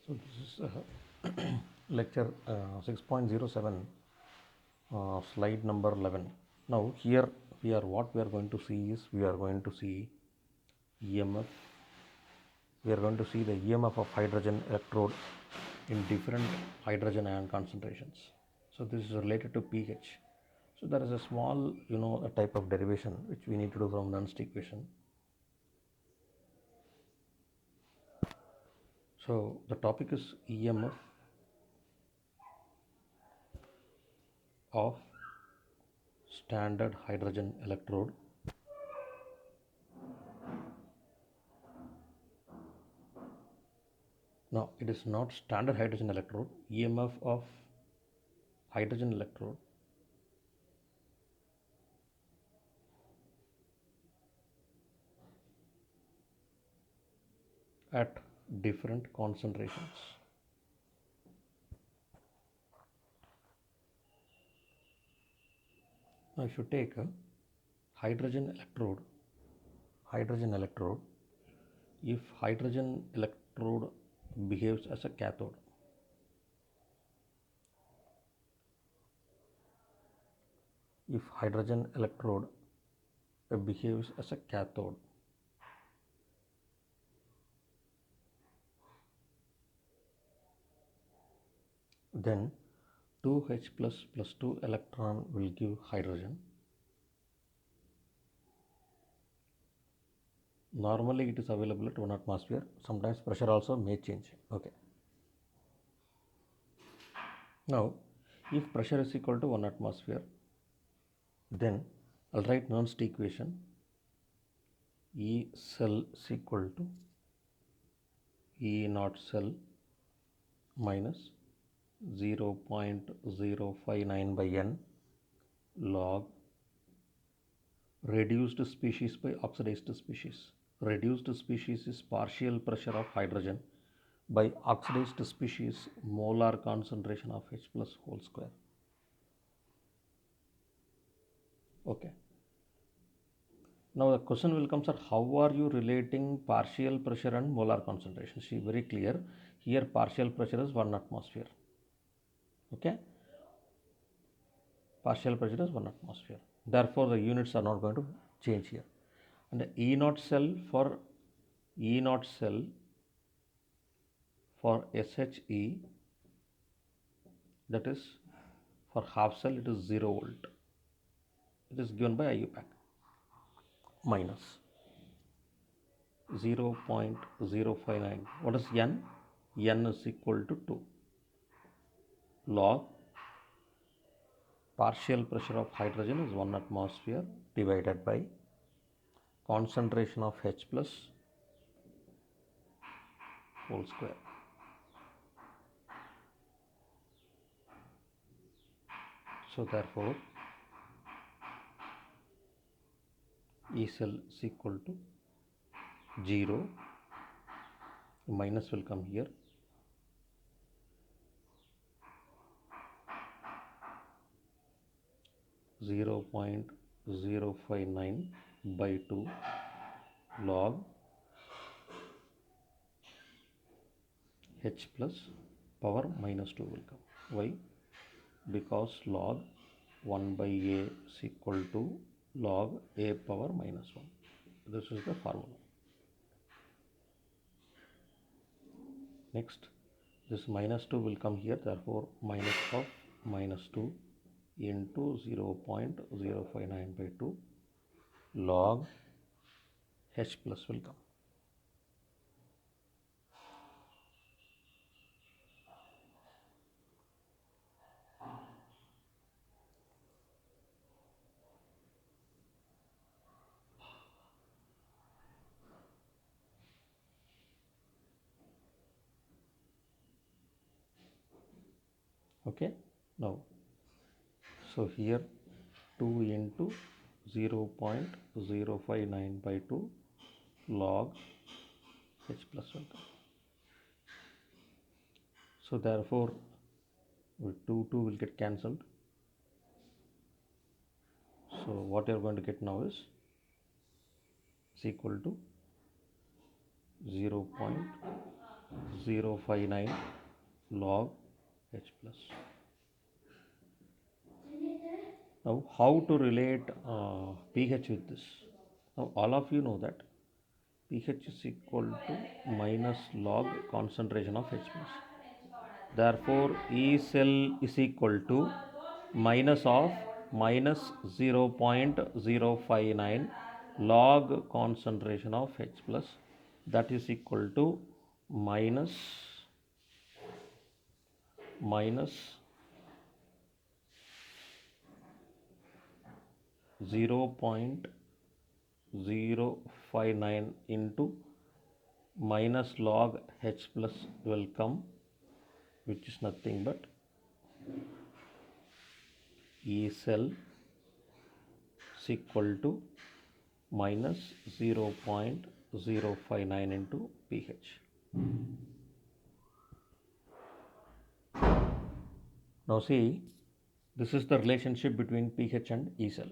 So this is lecture 6.07, slide number 11. Now here what we are going to see is we are going to see EMF. We are going to see the EMF of hydrogen electrode in different hydrogen ion concentrations. So this is related to pH. So there is a small, a type of derivation which we need to do from Nernst equation. So the topic is EMF of standard hydrogen electrode. Now it is not standard hydrogen electrode, EMF of hydrogen electrode at different concentrations. Now if you take a hydrogen electrode, if hydrogen electrode behaves as a cathode, if hydrogen electrode behaves as a cathode, then 2H plus 2 electron will give hydrogen. Normally it is available at 1 atmosphere. Sometimes pressure also may change. Okay. Now if pressure is equal to 1 atmosphere, then I'll write Nernst equation. E cell is equal to E naught cell minus 0.059 by N log reduced species by oxidized species. Reduced species is partial pressure of hydrogen by oxidized species molar concentration of H plus whole square. Okay. Now the question will come, sir, how are you relating partial pressure and molar concentration? See, very clear. Here partial pressure is 1 atmosphere. Okay. Partial pressure is 1 atmosphere. Therefore, the units are not going to change here. And the E naught cell for SHE, that is for half cell it is 0 volt. It is given by IUPAC minus 0.059. What is N? N is equal to 2 log partial pressure of hydrogen is 1 atmosphere divided by concentration of H plus whole square. So therefore E cell is equal to 0, minus will come here, 0.059 by 2 log H plus power minus 2 will come. Why? Because log 1 by A is equal to log A power minus 1. This is the formula. Next, this minus 2 will come here, therefore minus of minus 2 into 0.059 by 2 log H plus will come. Okay. Now, so here 2 into 0.059 by 2 log H plus 1. So therefore 2 will get cancelled. So what you are going to get now is equal to 0.059 0.059 log H plus. Now how to relate pH with this? Now all of you know that pH is equal to minus log concentration of H plus. Therefore E cell is equal to minus of minus 0.059 log concentration of H plus, that is equal to minus 0.059 into minus log H plus will come, which is nothing but E cell is equal to minus 0.059 into pH. Now see, this is the relationship between pH and E cell.